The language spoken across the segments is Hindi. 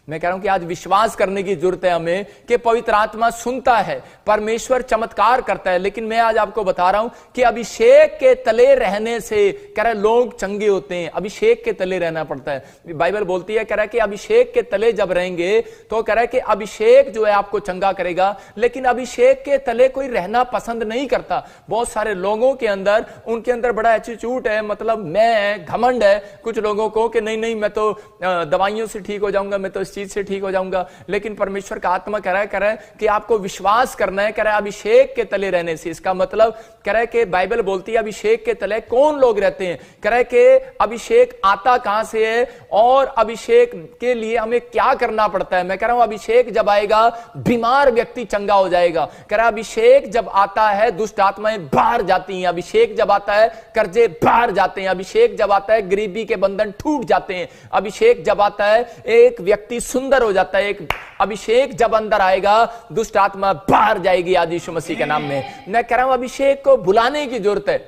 मैं कह रहा हूं कि आज विश्वास करने की जरूरत है हमें कि पवित्र आत्मा सुनता है, परमेश्वर चमत्कार करता है। लेकिन मैं आज आपको बता रहा हूं कि अभिषेक के तले रहने से कह रहा है लोग चंगे होते हैं। अभिषेक के तले रहना पड़ता है। बाइबल बोलती है, कह रहा है कि अभिषेक के तले जब रहेंगे तो कह रहा है कि अभिषेक जो है आपको चंगा करेगा। लेकिन अभिषेक के तले कोई रहना पसंद नहीं करता। बहुत सारे लोगों के अंदर, उनके अंदर बड़ा एटीट्यूड है, मतलब मैं घमंड है कुछ लोगों को कि नहीं मैं तो दवाइयों से ठीक हो जाऊंगा, मैं तो इस चीज से ठीक हो जाऊंगा। लेकिन परमेश्वर का आत्मा कह रहा है कि आपको विश्वास करना है, कह रहा है अभिषेक के तले रहने से। इसका मतलब कह रहा है कि बाइबल बोलती है अभिषेक के तले कौन लोग रहते हैं। कह रहा है कि अभिषेक आता कहां से है और अभिषेक के लिए हमें क्या करना पड़ता है। मैं कह रहा हूं अभिषेक जब आएगा बीमार व्यक्ति चंगा हो जाएगा। कह रहा है अभिषेक जब आता है दुष्ट आत्माएं बाहर जाती हैं। अभिषेक जब आता है कर्जे बाहर जाते हैं। अभिषेक जब आता है गरीबी के बंधन टूट जाते हैं। अभिषेक जब आता है एक व्यक्ति सुंदर हो जाता है। एक अभिषेक जब अंदर आएगा दुष्ट आत्मा बाहर जाएगी आज यीशु मसीह के नाम में। मैं कह रहा हूं अभिषेक को भुलाने की जरूरत है,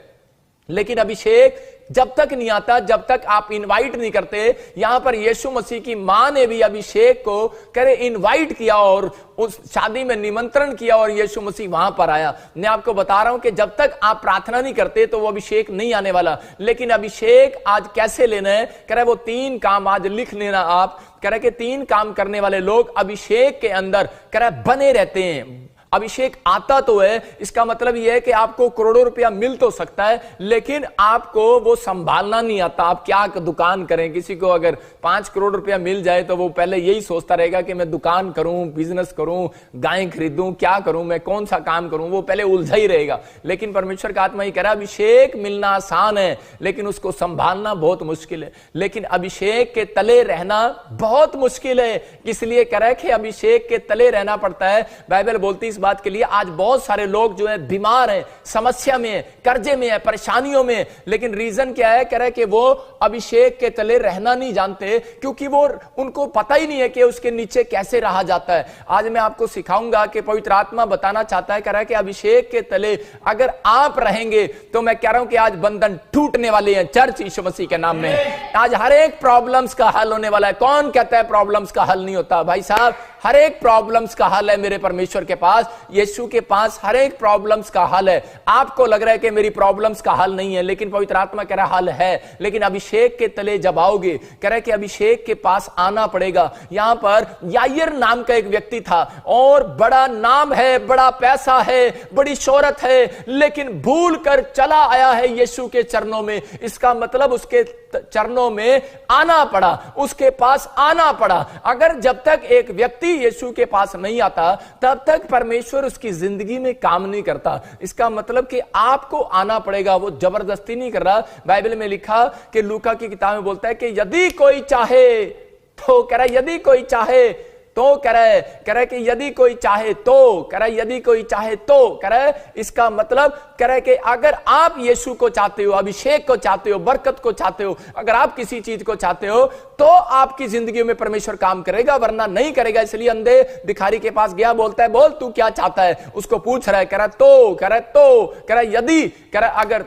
लेकिन अभिषेक जब तक नहीं आता जब तक आप इनवाइट नहीं करते। यहां पर यीशु मसीह की मां ने भी अभिषेक को करे इनवाइट किया और उस शादी में निमंत्रण किया और यीशु मसीह वहां पर आया। मैं आपको बता रहा हूं कि जब तक आप प्रार्थना नहीं करते तो वो अभिषेक नहीं आने वाला। लेकिन अभिषेक आज कैसे लेना है, कह रहे वो 3 काम आज लिख लेना आप। कह रहे कि 3 काम करने वाले लोग अभिषेक के अंदर कह रहे बने रहते हैं। अभिषेक आता तो है, इसका मतलब यह है कि आपको करोड़ों रुपया मिल तो सकता है, लेकिन आपको वो संभालना नहीं आता। आप क्या दुकान करें, किसी को अगर 5 करोड़ रुपया मिल जाए तो वो पहले यही सोचता रहेगा कि मैं दुकान करूं, बिजनेस करूं, गाय खरीदूं, क्या करूं, मैं कौन सा काम करूं, वो पहले उलझा ही रहेगा। लेकिन परमेश्वर का आत्मा ही कह रहा है अभिषेक मिलना आसान है लेकिन उसको संभालना बहुत मुश्किल है। लेकिन अभिषेक के तले रहना बहुत मुश्किल है, इसलिए कह रहा है कि अभिषेक के तले रहना पड़ता है। बाइबल बोलती है बात के लिए आज बहुत सारे लोग जो है बीमार हैं, समस्या में है, कर्जे में है, परेशानियों में। लेकिन रीजन क्या है, कह रहे कि वो अभिषेक के तले रहना नहीं जानते, क्योंकि वो उनको पता ही नहीं है कि उसके नीचे कैसे रहा जाता है। आज मैं आपको सिखाऊंगा कि पवित्र आत्मा बताना चाहता है, कह रहा है कि अभिषेक के तले अगर आप रहेंगे तो मैं कह रहा हूं कि आज बंधन टूटने वाले हैं चर्च यीशु मसीह के नाम में। आज हर एक प्रॉब्लम्स का हल होने वाला है। कौन कहता है प्रॉब्लम्स का हल नहीं होता? भाई साहब, हर एक प्रॉब्लम्स का हल है मेरे परमेश्वर के पास, यीशु के पास हर एक प्रॉब्लम्स का हल है। आपको लग रहा है कि मेरी प्रॉब्लम्स का हल नहीं है, लेकिन पवित्र आत्मा कह रहा है हल है। लेकिन अभिषेक के तले जब आओगे, कह रहा है कि अभिषेक के पास आना पड़ेगा। यहां पर याईर नाम का एक व्यक्ति था और बड़ा नाम है, बड़ा पैसा है, बड़ी शोहरत है, लेकिन भूल कर चला आया है यीशु के चरणों में। इसका मतलब उसके चरणों में आना पड़ा, उसके पास आना पड़ा। अगर जब तक एक व्यक्ति यीशु के पास नहीं आता तब तक परमेश्वर उसकी जिंदगी में काम नहीं करता। इसका मतलब कि आपको आना पड़ेगा, वो जबरदस्ती नहीं कर रहा। बाइबल में लिखा कि लूका की किताब में बोलता है कि यदि कोई चाहे तो, कह रहा है यदि कोई चाहे तो, कह रहा है कि यदि कोई चाहे तो, कह रहा है यदि कोई चाहे तो, कह रहा है इसका मतलब कह रहा है कि अगर आप यीशु को चाहते हो, अभिषेक को चाहते हो, बरकत को चाहते हो, अगर आप किसी चीज को चाहते हो तो आपकी जिंदगी में परमेश्वर काम करेगा, वरना नहीं करेगा। इसलिए अंधे भिखारी के पास गया, बोलता है बोल तू क्या चाहता है, उसको पूछ रहा है, कह रहा है तो, कह रहा है तो, कह रहा है यदि, कह रहा है अगर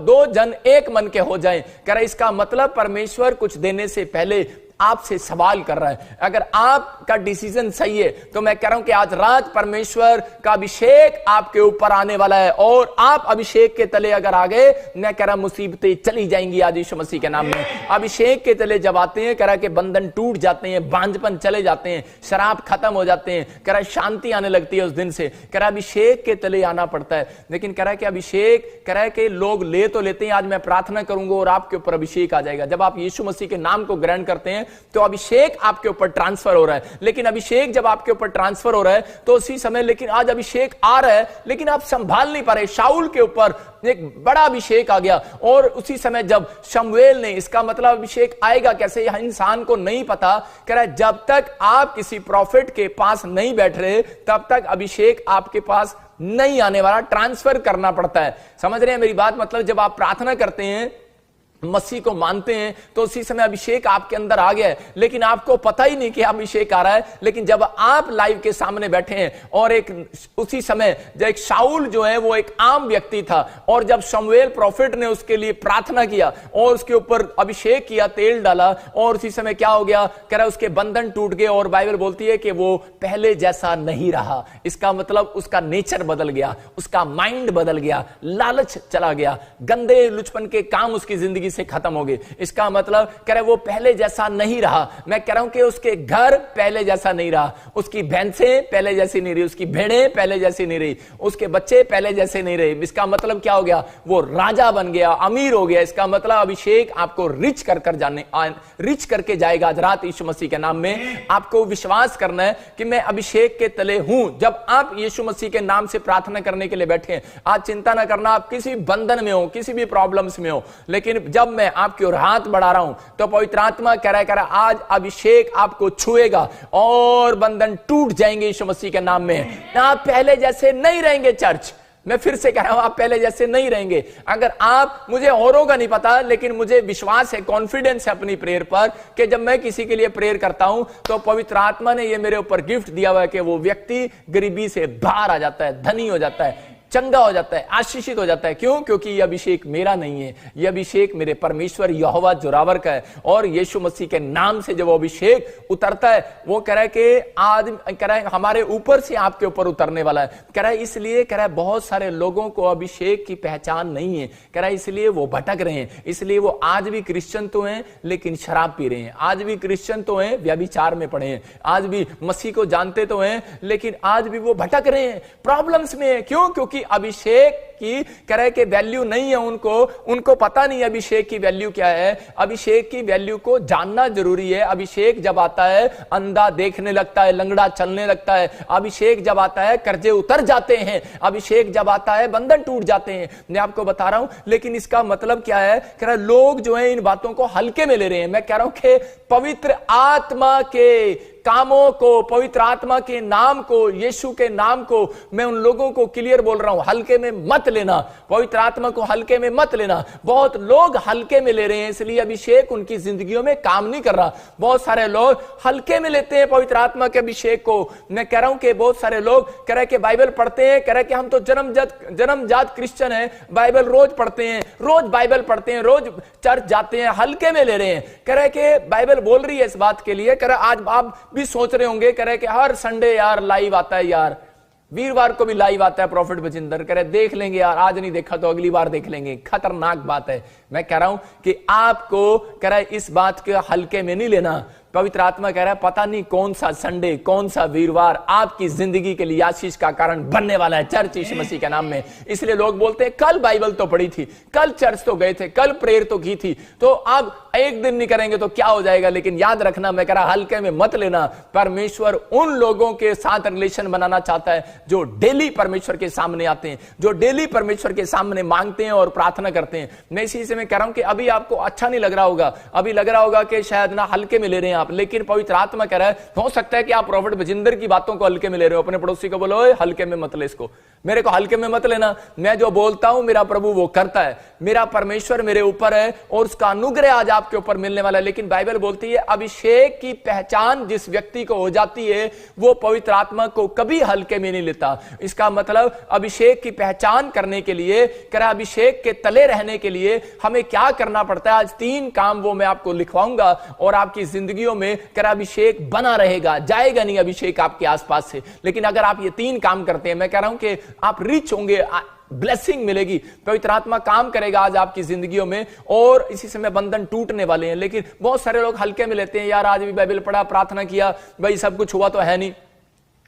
दो जन एक मन के हो जाएं, कह रहा है इसका मतलब परमेश्वर कुछ देने से पहले आपसे सवाल कर रहा है। अगर आपका डिसीजन सही है तो मैं कह रहा हूं कि आज रात परमेश्वर का अभिषेक आपके ऊपर आने वाला है और आप अभिषेक के तले अगर आ गए, मैं कह रहा मुसीबतें चली जाएंगी आज यीशु मसीह के नाम में। अभिषेक के तले जब आते हैं, कह रहा कि बंधन टूट जाते हैं, बांझपन चले जाते हैं, शराब खत्म हो जाते हैं, कह रहा शांति आने लगती है उस दिन से। कह रहा अभिषेक के तले आना पड़ता है। लेकिन कह रहा है कि अभिषेक, कह रहा है कि लोग ले तो लेते हैं, आज मैं प्रार्थना करूंगा और आपके ऊपर अभिषेक आ जाएगा। जब आप यीशु मसीह के नाम को ग्रहण करते हैं तो अभिषेक आपके ऊपर ट्रांसफर हो रहा है। लेकिन अभिषेक जब आपके ऊपर ट्रांसफर हो रहा है तो उसी समय, लेकिन आज अभिषेक आ रहा है लेकिन आप संभाल नहीं पा रहे। शाऊल के ऊपर एक बड़ा अभिषेक आ गया और उसी समय जब शमूएल ने, इसका मतलब अभिषेक आएगा कैसे, यह इंसान को नहीं पता। कह रहा है जब तक आप किसी प्रॉफिट के पास नहीं बैठ रहे तब तक अभिषेक आपके पास नहीं आने वाला, ट्रांसफर करना पड़ता है। समझ रहे हैं मेरी बात? मतलब जब आप प्रार्थना करते हैं मसीह को मानते हैं तो उसी समय अभिषेक आपके अंदर आ गया है, लेकिन आपको पता ही नहीं कि अभिषेक आ रहा है। लेकिन जब आप लाइव के सामने बैठे हैं और एक उसी समय जब एक शाऊल जो है वो एक आम व्यक्ति था, और जब शमूएल प्रॉफिट ने उसके लिए प्रार्थना किया और उसके ऊपर अभिषेक किया, तेल डाला, और उसी समय क्या हो गया, कह रहा है उसके बंधन टूट गए। और बाइबल बोलती है कि वो पहले जैसा नहीं रहा। इसका मतलब उसका नेचर बदल गया, उसका माइंड बदल गया, लालच चला गया, गंदे लुचपन के काम उसकी जिंदगी से खत्म हो गए। इसका मतलब कह रहे वो पहले जैसा नहीं रहा। मैं कह रहा हूं कि उसके घर पहले जैसा नहीं रहा, उसकी भैंसें पहले जैसी नहीं रही, उसकी भेड़ें पहले जैसी नहीं रही, उसके बच्चे पहले जैसे नहीं रहे। इसका मतलब क्या हो गया, वो राजा बन गया, अमीर हो गया। इसका मतलब अभिषेक आपको रिच रिच करके जाएगा। आज रात यीशु मसीह के नाम में आपको विश्वास करना है कि मैं अभिषेक के तले हूं। जब आप यीशु मसीह के नाम से प्रार्थना करने के लिए बैठे हैं, आज चिंता ना करना आप किसी बंधन में हो, किसी भी प्रॉब्लम्स में हो, लेकिन जब मैं आपकी ओर हाथ बढ़ा रहा हूं तो पवित्र आत्मा कह रहा है आज अभिषेक आपको छुएगा और बंधन टूट जाएंगे यीशु मसीह के नाम में। आप पहले जैसे नहीं रहेंगे। चर्च, मैं फिर से कह रहा हूं, आप पहले जैसे नहीं रहेंगे। अगर आप, मुझे औरों का नहीं पता, लेकिन मुझे विश्वास है, कॉन्फिडेंस है अपनी प्रेयर पर कि जब मैं किसी के लिए प्रेयर करता हूं तो पवित्र आत्मा ने ये मेरे ऊपर गिफ्ट दिया हुआ है कि वो व्यक्ति गरीबी से बाहर आ जाता है, धनी हो जाता है, चंगा हो जाता है, आशीषित हो जाता है। क्यों? क्योंकि यह अभिषेक मेरा नहीं है, यह अभिषेक मेरे परमेश्वर यहोवा जोरावर का है। और यीशु मसीह के नाम से जब वो अभिषेक उतरता है, वो कह रहा है कि आदमी कह रहा है हमारे ऊपर से आपके ऊपर उतरने वाला है। कह रहा है इसलिए, कह रहा है बहुत सारे लोगों को अभिषेक की पहचान नहीं है। कह रहा है इसलिए वो भटक रहे हैं, इसलिए वो आज भी क्रिश्चियन तो हैं लेकिन शराब पी रहे हैं, आज भी क्रिश्चियन तो हैं व्यभिचार में पड़े हैं, आज भी मसीह को जानते तो हैं लेकिन आज भी वो भटक रहे हैं, प्रॉब्लम्स में है। क्यों? क्योंकि अभिषेक की तरह के वैल्यू नहीं है उनको पता नहीं अभिषेक की वैल्यू क्या है। अभिषेक की वैल्यू को जानना जरूरी है। अभिषेक जब आता है अंधा देखने लगता है, लंगड़ा चलने लगता है। अभिषेक जब आता है कर्जे उतर जाते हैं। अभिषेक जब आता है बंधन टूट जाते हैं। मैं आपको बता रहा हूं, लेकिन इसका मतलब क्या है? कह रहा लोग जो है इन बातों को हल्के में ले रहे हैं। मैं कह रहा हूं कि पवित्र आत्मा के कामों को, पवित्र आत्मा के नाम को, यीशु के नाम को मैं उन लोगों को क्लियर बोल रहा हूं, हल्के में मत लेना। पवित्र आत्मा को हल्के में मत लेना। बहुत लोग हल्के में ले रहे हैं, इसलिए अभिषेक उनकी जिंदगियों में काम नहीं कर रहा। बहुत सारे लोग हल्के में लेते हैं पवित्र आत्मा के अभिषेक को। मैं कह रहा हूं कि बहुत सारे लोग कह रहे कि बाइबल पढ़ते हैं, कह रहे कि हम तो जन्मजात क्रिश्चियन हैं, बाइबल रोज पढ़ते हैं, रोज बाइबल पढ़ते हैं, रोज चर्च जाते हैं, हल्के में ले रहे हैं। कह रहे कि बाइबल बोल रही है इस बात के लिए। कह रहे आज आप भी सोच रहे होंगे, कह रहे कि हर संडे यार लाइव आता है, यार वीरवार को भी लाइव आता है प्रॉफिट बजिंदर, कह रहे देख लेंगे यार, आज नहीं देखा तो अगली बार देख लेंगे। खतरनाक बात है। मैं कह रहा हूं कि आपको कह रहा है इस बात के हल्के में नहीं लेना। पवित्र आत्मा कह रहा है पता नहीं कौन सा संडे, कौन सा वीरवार आपकी जिंदगी के लिए आशीष का कारण बनने वाला है चर्च यीशु मसीह के नाम में। इसलिए लोग बोलते हैं कल बाइबल तो पढ़ी थी, कल चर्च तो गए थे, कल प्रेयर तो की थी, तो अब एक दिन नहीं करेंगे तो क्या हो जाएगा। लेकिन याद रखना, मैं कह रहा हल्के में मत लेना। परमेश्वर उन लोगों के साथ रिलेशन बनाना चाहता है जो डेली परमेश्वर के सामने आते हैं, जो डेली परमेश्वर के सामने मांगते हैं और प्रार्थना करते हैं। मैं इसी से मैं कह रहा हूं कि अभी आपको अच्छा नहीं लग रहा होगा, अभी लग रहा होगा कि शायद ना हल्के में ले रहे हैं आप, लेकिन पवित्र आत्मा कह रहा है हो सकता है कि आप प्रॉफिट बजिंदर की बातों को हल्के में ले रहे हो। अपने पड़ोसी को बोलो हल्के में मत ले इसको, मेरे को हल्के में मत लेना। मैं जो बोलता हूं मेरा प्रभु वो करता है, मेरा परमेश्वर मेरे ऊपर है और उसका अनुग्रह आज आपके ऊपर मिलने वाला है। लेकिन बाइबल बोलती है अभिषेक की पहचान जिस व्यक्ति को हो जाती है वो पवित्र आत्मा को कभी हल्के में नहीं लेता। इसका मतलब अभिषेक की पहचान करने के लिए, कह रहा अभिषेक के तले रहने के लिए हमें क्या करना पड़ता है। आज 3 काम वो मैं आपको लिखवाऊंगा और आपकी जिंदगियों में कह रहा अभिषेक बना रहेगा, जाएगा नहीं अभिषेक आपके आसपास से। लेकिन अगर आप ये 3 काम करते हैं, मैं कह रहा हूं कि आप रिच होंगे, ब्लेसिंग मिलेगी, पवित्र आत्मा काम करेगा आज आपकी जिंदगियों में और इसी समय बंधन टूटने वाले हैं। लेकिन बहुत सारे लोग हल्के में लेते हैं, यार आज भी बाइबल पढ़ा, प्रार्थना किया, भाई सब कुछ हुआ तो है नहीं,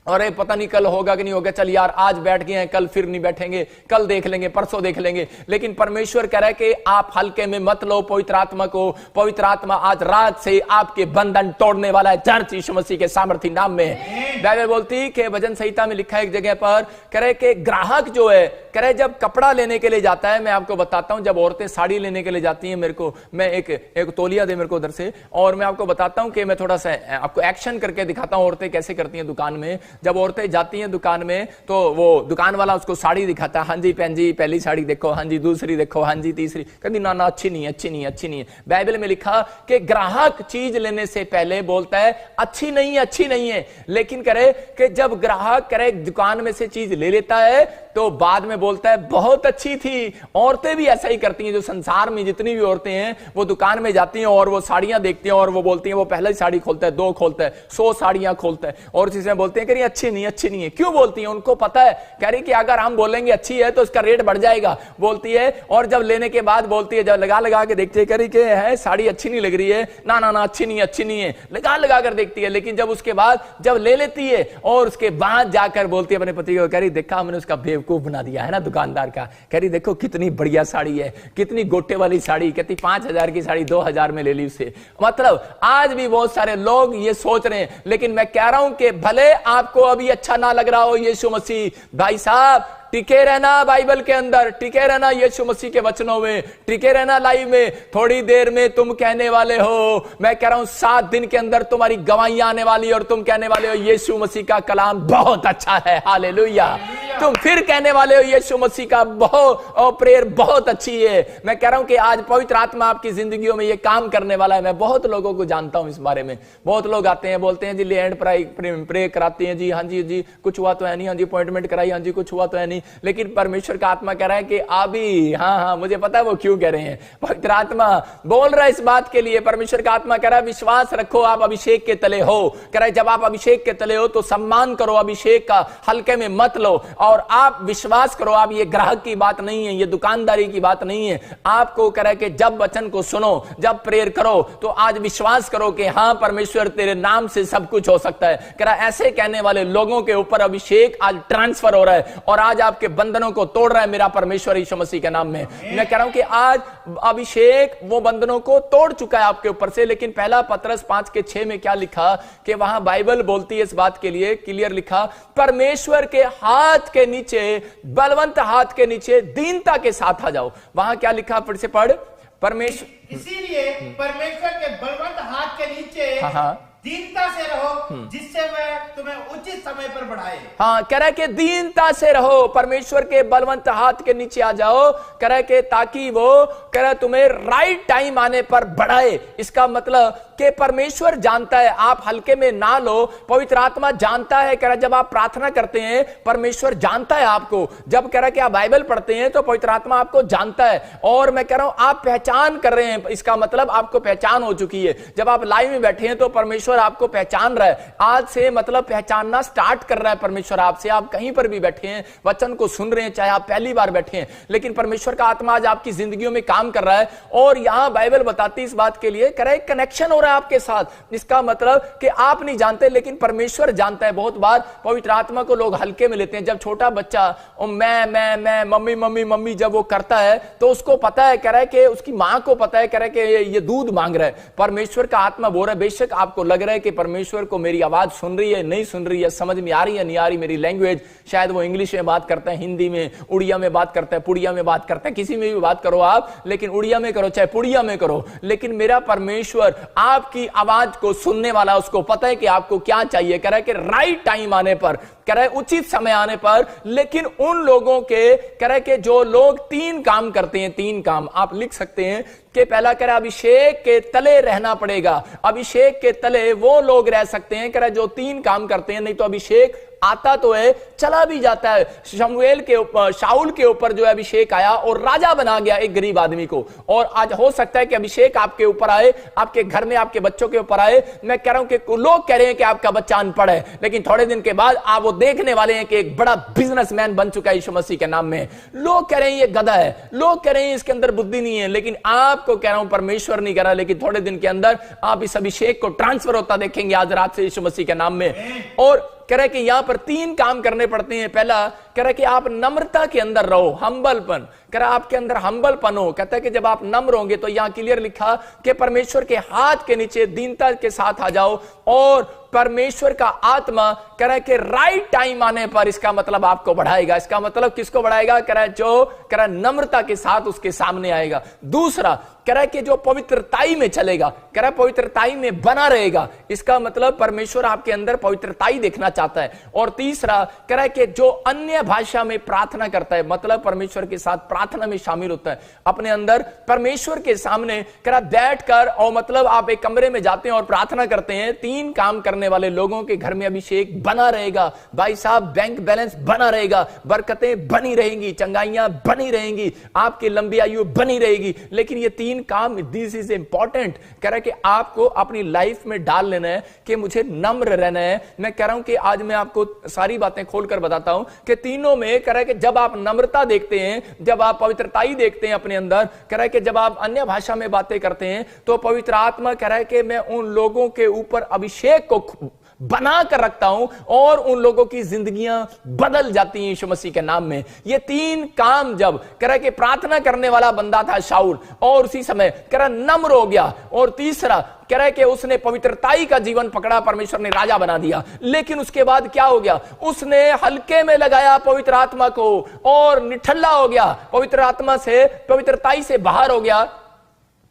अरे पता नहीं कल होगा कि नहीं होगा, चल यार आज बैठ गए हैं, कल फिर नहीं बैठेंगे, कल देख लेंगे, परसों देख लेंगे। लेकिन परमेश्वर कह रहा है कि आप हल्के में मत लो पवित्र आत्मा को। पवित्र आत्मा आज रात से आपके बंधन तोड़ने वाला है चर्च यीशु मसीह के सामर्थ्य नाम में। बाइबल बोलती कि भजन संहिता में लिखा है एक जगह पर, कह रहे कि ग्राहक जो है, कह रहे जब कपड़ा लेने के लिए जाता है, मैं आपको बताता हूं, जब औरतें साड़ी लेने के लिए जाती हैं, मेरे को मैं एक तौलिया दे मेरे को उधर से, और मैं आपको बताता हूं कि मैं थोड़ा सा आपको एक्शन करके दिखाता हूं औरतें कैसे करती हैं दुकान में। जब औरतें जाती हैं दुकान में तो वो दुकान वाला उसको साड़ी दिखाता है, हाँ जी बहन जी पहली साड़ी देखो, हाँ जी दूसरी देखो, हाँ जी तीसरी, कहती ना ना अच्छी नहीं अच्छी नहीं अच्छी नहीं है। बाइबल में लिखा कि ग्राहक चीज लेने से पहले बोलता है अच्छी नहीं है, लेकिन करे कि जब ग्राहक करे दुकान में से चीज ले लेता है तो बाद में बोलता है बहुत अच्छी थी। औरतें भी ऐसा ही करती हैं, जो संसार में जितनी भी औरतें हैं वो दुकान में जाती हैं और वो साड़ियां देखती हैं और वो बोलती हैं, वो पहले ही साड़ी खोलता है, 2 खोलता है, 100 साड़ियां खोलता है और चीजें बोलते हैं कि अच्छी नहीं है। क्यों बोलती हैं? उनको पता है, कह रही कि अगर हम बोलेंगे अच्छी है तो उसका रेट बढ़ जाएगा, बोलती है। और जब लेने के बाद बोलती है, जब लगा के देखती है, कह रही कि है साड़ी अच्छी नहीं लग रही है, ना अच्छी नहीं है, लगा कर देखती है। लेकिन जब उसके बाद जब ले लेती है और उसके बाद जाकर बोलती है अपने पति को, कह रही देखा हमने उसका बेवकूफ बना दिया है ना दुकानदार का, कह रही देखो कितनी बढ़िया साड़ी है, कितनी गोटे वाली साड़ी, कहती 5,000 की साड़ी 2,000 में ले ली उसे। मतलब आज भी बहुत सारे लोग ये सोच रहे हैं, लेकिन मैं कह रहा हूं कि भले आपको अभी अच्छा ना लग रहा हो यीशु मसीह, भाई साहब टिके रहना बाइबल के अंदर, टिके रहना यीशु मसीह के वचनों में, टिके रहना लाइव में। थोड़ी देर में तुम कहने वाले हो, मैं कह रहा हूं 7 दिन के अंदर तुम्हारी गवाहियां आने वाली और तुम कहने वाले हो यीशु मसीह का कलाम बहुत अच्छा है, हालेलुया। तुम फिर कहने वाले हो यीशु मसीह का बहुत प्रेयर बहुत अच्छी है। मैं कह रहा हूं कि आज पवित्र आत्मा आपकी जिंदगियों में ये काम करने वाला है। मैं बहुत लोगों को जानता हूं इस बारे में, बहुत लोग आते हैं बोलते हैं जी लैंड प्रे कराते हैं जी, हाँ जी कुछ हुआ तो है नहीं, हाँ जी अपॉइंटमेंट कराई, हाँ जी कुछ हुआ तो है नहीं। लेकिन परमेश्वर का आत्मा कह रहा है कि अभी हाँ मुझे पता है वो क्यों कह रहे हैं। पवित्र आत्मा बोल रहा है इस बात के लिए। परमेश्वर का आत्मा कह रहा है विश्वास रखो, आप अभिषेक के तले हो। कह रहा है जब आप अभिषेक के तले हो तो सम्मान करो, अभिषेक का हल्के में मत लो और आप विश्वास करो। आप ये ग्राहक की बात नहीं है, ये दुकानदारी की बात नहीं है। आपको कह रहा है कि जब वचन को सुनो, जब प्रेयर करो तो आज विश्वास करो कि हाँ परमेश्वर तेरे नाम से सब कुछ हो सकता है। कह रहा है ऐसे कहने वाले लोगों के ऊपर अभिषेक आज ट्रांसफर हो रहा है और आज आपके बंधनों को तोड़ रहा है मेरा परमेश्वर यीशु मसीह के नाम में। मैं कह रहा हूं कि आज अभिषेक वो बंधनों को तोड़ चुका है आपके ऊपर से। लेकिन पहला पतरस 5:6 में क्या लिखा कि वहां बाइबल बोलती है इस बात के लिए क्लियर लिखा, परमेश्वर के हाथ के नीचे, बलवंत हाथ के नीचे दीनता के साथ आ जाओ। वहां क्या लिखा, फिर से पढ़, परमेश्वर इसीलिए परमेश्वर के बलवंत हाथ के नीचे दीनता से रहो जिससे वह तुम्हें उचित समय पर बढ़ाए। हाँ, कह रहा है कि दीनता से रहो, परमेश्वर के बलवंत हाथ के नीचे आ जाओ। कह रहा है कि ताकि वो कह रहा है तुम्हें राइट टाइम आने पर बढ़ाए। इसका मतलब कि परमेश्वर जानता है, आप हल्के में ना लो। पवित्र आत्मा जानता है, कह रहा है जब आप प्रार्थना करते हैं परमेश्वर जानता है आपको। जब कह रहा है कि आप बाइबल पढ़ते हैं तो पवित्र आत्मा आपको जानता है। और मैं कह रहा हूं आप पहचान कर रहे हैं, इसका मतलब आपको पहचान हो चुकी है। जब आप लाइव में बैठे हैं तो परमेश्वर आपको पहचान रहा है। आज से मतलब पहचानना स्टार्ट कर रहा है परमेश्वर आपसे। आप कहीं पर भी बैठे हैं, वचन को सुन रहे हैं, चाहे आप पहली बार बैठे हैं, लेकिन परमेश्वर का आत्मा आज आपकी जिंदगियों में काम कर रहा है। और यहां बाइबल बताती है इस बात के लिए, कह रहा है कनेक्शन हो रहा है आपके साथ। इसका मतलब कि आप नहीं जानते लेकिन परमेश्वर जानता है। बहुत बार पवित्र आत्मा को लोग हल्के में लेते हैं। जब छोटा बच्चा मैं मम्मी मम्मी मम्मी जब वो करता है तो उसको पता है, कह रहा है कि उसकी मां को पता है, कह रहा है कि ये दूध मांग रहा है। परमेश्वर का आत्मा बोल रहा है बेशक आपको लग रहा है कि परमेश्वर को मेरी आवाज सुन रही है, नहीं सुन रही है, समझ में आ रही है नहीं आ रही मेरी लैंग्वेज, शायद वो इंग्लिश में बात करता है, हिंदी में, उड़िया में बात करता है, पुड़िया में बात करता है, किसी में भी बात करो आप, लेकिन उड़िया में करो चाहे पुड़िया में करो, लेकिन मेरा परमेश्वर आपकी आवाज को सुनने वाला, उसको पता है कि आपको क्या चाहिए। कह रहा है कि राइट टाइम आने पर, कह रहा है उचित समय आने पर। लेकिन उन लोगों के, कह रहा है कि जो लोग 3 काम करते हैं, 3 काम आप लिख सकते हैं कि पहला कह रहा है अभिषेक के तले रहना पड़ेगा। अभिषेक के तले वो लोग रह सकते हैं, कह रहा है जो 3 काम करते हैं। नहीं तो अभिषेक आता तो है, चला भी जाता है। शमूएल के ऊपर, शाऊल के ऊपर जो अभिषेक आया और राजा बना गया एक गरीब आदमी को। और आज हो सकता है कि अभिषेक आपके ऊपर आए, आपके घर में आपके बच्चों के ऊपर आए। मैं कह रहा हूं कि लोग कह रहे हैं कि आपका बच्चा अनपढ़ है, लेकिन थोड़े दिन के बाद आप वो देखने वाले हैं कि एक बड़ा बिजनेसमैन बन चुका है यीशु मसीह के नाम में। लोग कह रहे हैं ये गधा है, लोग कह रहे हैं इसके अंदर बुद्धि नहीं है, लेकिन आपको कह रहा हूं परमेश्वर नहीं कह रहा, लेकिन थोड़े दिन के अंदर आप इस अभिषेक को ट्रांसफर होता देखेंगे आज रात से यीशु मसीह के नाम में। और कह रहा है कि यहां पर 3 काम करने पड़ते हैं। पहला कह रहा कि आप नम्रता के अंदर रहो, हम्बलपन, कह रहा आपके अंदर हम्बलपन हो। कहता है कि जब आप नम्र होंगे, तो यहां क्लियर लिखा कि परमेश्वर के हाथ के नीचे दीनता के साथ आ जाओ, और परमेश्वर का आत्मा कह रहा है कि राइट टाइम आने पर इसका मतलब आपको बढ़ाएगा। इसका मतलब किसको बढ़ाएगा? कह रहा है जो कह रहा है नम्रता के साथ उसके सामने आएगा। दूसरा कह रहा है कि जो पवित्रताई में चलेगा, कह रहा है पवित्रताई में बना रहेगा, इसका मतलब परमेश्वर आपके अंदर पवित्रताई देखना चाहता है। और तीसरा कह रहा है कि जो अन्य भाषा में प्रार्थना करता है, मतलब परमेश्वर के साथ प्रार्थना में शामिल होता है, अपने अंदर परमेश्वर के सामने कह रहा बैठकर, और मतलब आप एक कमरे में जाते हैं और प्रार्थना करते हैं, 3 काम करने वाले लोगों के घर में अभिषेक बना रहेगा। भाई साहब, बैंक बैलेंस बना रहेगा, बरकतें बनी रहेंगी, चंगाइयां बनी रहेंगी, आपकी लंबी आयु बनी रहेगी। लेकिन ये 3 काम, दिस इज इंपॉर्टेंट, कह रहा है कि आपको अपनी लाइफ में डाल लेना है कि मुझे नम्र रहना है। मैं कह रहा हूं कि आज मैं आपको सारी बातें खोलकर बताता हूं कि तीनों में कह रहा है कि जब आप नम्रता देखते हैं, जब आप पवित्रताई देखते हैं अपने अंदर, कह रहा है कि जब आप अन्य भाषा में बातें करते हैं, तो पवित्र आत्मा कह रहा है कि मैं उन लोगों के ऊपर अभिषेक को बना कर रखता हूं और उन लोगों की जिंदगियां बदल जाती हैं यीशु मसीह के नाम में। ये 3 काम जब कह रहा है कि प्रार्थना करने वाला बंदा था शाऊल, और उसी समय कह रहा नम्र हो गया, और तीसरा कह रहा है कि उसने पवित्रताई का जीवन पकड़ा, परमेश्वर ने राजा बना दिया। लेकिन उसके बाद क्या हो गया? उसने हल्के में लगाया पवित्र आत्मा को और निठल्ला हो गया, पवित्र आत्मा से, पवित्रताई से बाहर हो गया,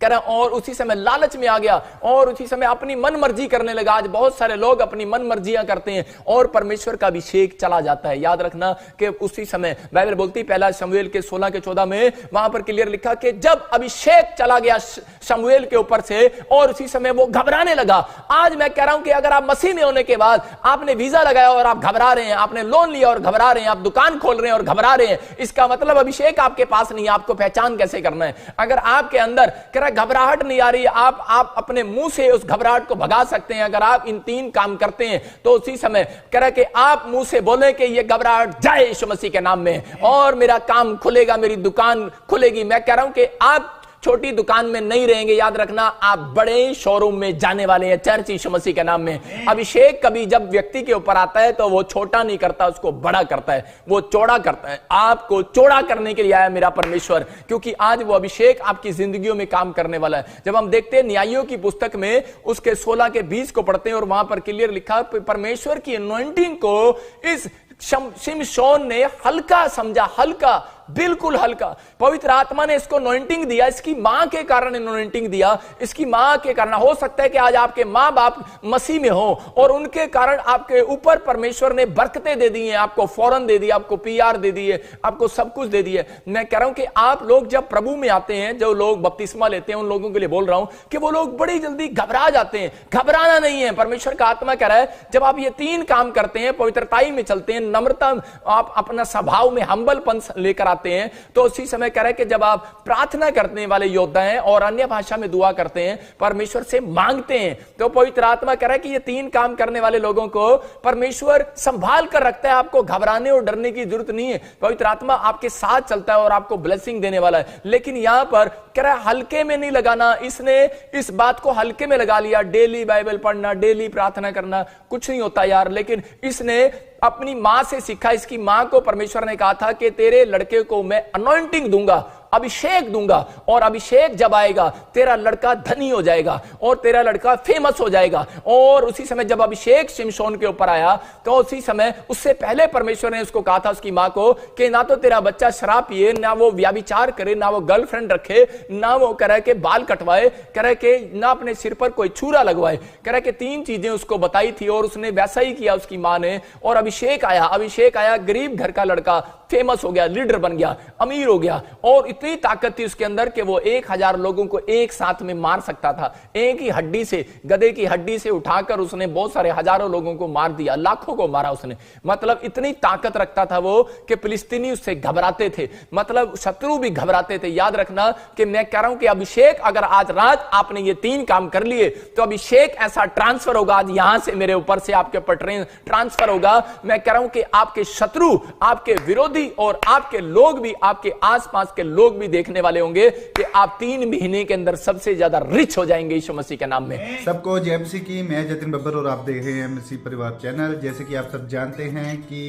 कह रहा, और उसी समय लालच में आ गया, और उसी समय अपनी मन मर्जी करने लगा। आज बहुत सारे लोग अपनी मन मर्जियां करते हैं और परमेश्वर का अभिषेक चला जाता है। याद रखना कि उसी समय बाइबल बोलती, पहला शमूएल के 16 के 14 में वहां पर क्लियर लिखा कि जब अभिषेक चला गया शमूएल के ऊपर से, और उसी समय वो घबराने लगा। आज मैं कह रहा हूं कि अगर आप मसीह में होने के बाद आपने वीजा लगाया और आप घबरा रहे हैं, आपने लोन लिया और घबरा रहे हैं, आप दुकान खोल रहे हैं और घबरा रहे हैं, इसका मतलब अभिषेक आपके पास नहीं है। आपको पहचान कैसे करना है? अगर आपके अंदर कह रहा घबराहट नहीं आ रही, आप अपने मुंह से उस घबराहट को भगा सकते हैं। अगर आप इन 3 काम करते हैं, तो उसी समय कह रहा कि आप मुंह से बोले कि ये घबराहट जाए यीशु मसीह के नाम में, और मेरा काम खुलेगा, मेरी दुकान खुलेगी। मैं कह रहा हूं कि आप छोटी दुकान में नहीं रहेंगे, याद रखना, आप बड़े शोरूम में जाने वाले हैं। चर्च यीशु मसीह के नाम में। अभिषेक कभी जब व्यक्ति के ऊपर आता है, तो वो छोटा नहीं करता, उसको बड़ा करता है, वो चौड़ा करता है। आपको चौड़ा करने के लिए आया मेरा परमेश्वर, क्योंकि आज वो अभिषेक आपकी जिंदगियों में काम करने वाला है। जब हम देखते हैं न्यायों की पुस्तक में उसके 16 के 20 को पढ़ते हैं, और वहां पर क्लियर लिखा, परमेश्वर की अनॉइंटिंग को इस शिमशोन ने हल्का समझा, हल्का, बिल्कुल हल्का। पवित्र आत्मा ने इसको अनॉइंटिंग दिया, इसकी मां के कारण अनॉइंटिंग दिया, इसकी मां के कारण। हो सकता है कि आज आपके मां बाप मसीह में हो और उनके कारण आपके ऊपर परमेश्वर ने बरकतें दे दी हैं, आपको फौरन दे दिया, आपको पीआर दे दिए, आपको सब कुछ दे दिए। मैं कह रहा हूं कि आप लोग जब प्रभु में आते हैं, जो लोग बपतिस्मा लेते हैं, उन लोगों के लिए बोल रहा हूं कि वो लोग बड़ी जल्दी घबरा जाते हैं। घबराना नहीं है। परमेश्वर का आत्मा कह रहा है, जब आप ये 3 काम करते हैं, पवित्रताई में चलते हैं, नम्रता, आप अपना स्वभाव में हम्बलपन लेकर आते हैं, तो उसी समय कह रहा है कि जब आप प्रार्थना करने वाले योद्धा हैं और अन्य भाषा में दुआ करते हैं, परमेश्वर से मांगते हैं, तो पवित्र आत्मा कह रहा है कि ये 3 काम करने वाले लोगों को परमेश्वर संभाल कर रखता है। आपको घबराने और डरने की जरूरत नहीं है। पवित्र आत्मा आपके साथ चलता है और आपको ब्लेसिंग देने वाला है। लेकिन यहां पर कह रहा है हल्के में नहीं लगाना। इसने इस बात को हल्के में लगा लिया, डेली बाइबल पढ़ना, डेली प्रार्थना करना, कुछ नहीं होता यार। लेकिन इसने अपनी मां से सीखा। इसकी मां को परमेश्वर ने कहा था कि तेरे लड़के को मैं अनॉइंटिंग दूंगा, अभिषेक दूंगा, और अभिषेक जब आएगा तेरा लड़का धनी हो जाएगा और तेरा लड़का फेमस हो जाएगा। और उसी समय जब अभिषेक शिमशोन के ऊपर आया, तो उसी समय उससे पहले परमेश्वर ने उसको कहा था, उसकी मां को, कि ना तो तेरा बच्चा शराब पिए, ना वो व्याभिचार करे, ना वो गर्लफ्रेंड रखे, ना वो कह रहा है कि बाल कटवाए, कह रहा है कि ना अपने सिर पर कोई छुरा लगवाए। कह रहा है कि 3 चीजें उसको बताई थी और उसने वैसा ही किया उसकी मां ने। और अभिषेक आया, गरीब घर का लड़का फेमस हो गया, लीडर बन गया, अमीर हो गया, और इतनी ताकत थी उसके अंदर कि वो 1000 लोगों को एक साथ में मार सकता था। एक ही हड्डी से, गधे की हड्डी से उठाकर उसने बहुत सारे हजारों लोगों को मार दिया, लाखों को मारा उसने। मतलब इतनी ताकत रखता था वो कि फिलिस्तीनी उससे घबराते थे, मतलब शत्रु भी घबराते थे। याद रखना कि मैं कह रहा हूं कि अभिषेक, अगर आज रात आपने ये 3 काम कर लिए, तो अभिषेक ऐसा ट्रांसफर होगा आज यहां से मेरे ऊपर से आपके ऊपर ट्रांसफर होगा। मैं कह रहा हूं कि आपके शत्रु, आपके विरोधी और आपके लोग भी, आपके आसपास के लोग भी देखने वाले होंगे कि आप 3 महीने के अंदर सबसे ज्यादा रिच हो जाएंगे यीशु मसीह के नाम में। सबको जय मसीह की। मैं जतिन बब्बर और आप देख रहे हैं मसीह परिवार चैनल। जैसे कि आप सब जानते हैं कि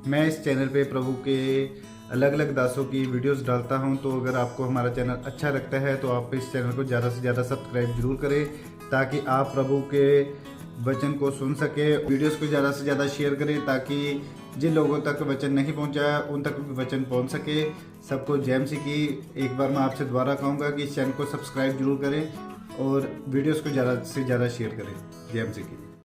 मैं इस चैनल पे प्रभु के अलग अलग दासों की वीडियोस डालता हूं, तो अगर आपको हमारा चैनल अच्छा लगता है तो आप इस चैनल को ज़्यादा से ज़्यादा सब्सक्राइब जरूर करें, ताकि आप प्रभु के वचन को सुन सके। वीडियोस को ज़्यादा से ज़्यादा शेयर करें, ताकि जिन लोगों तक वचन नहीं पहुंचा उन तक भी वचन पहुंच सके। सबको जय मसीह की। एक बार मैं आपसे दोबारा कहूँगा कि इस चैनल को सब्सक्राइब जरूर करें और वीडियोस को ज़्यादा से ज़्यादा शेयर करें। जय मसीह की।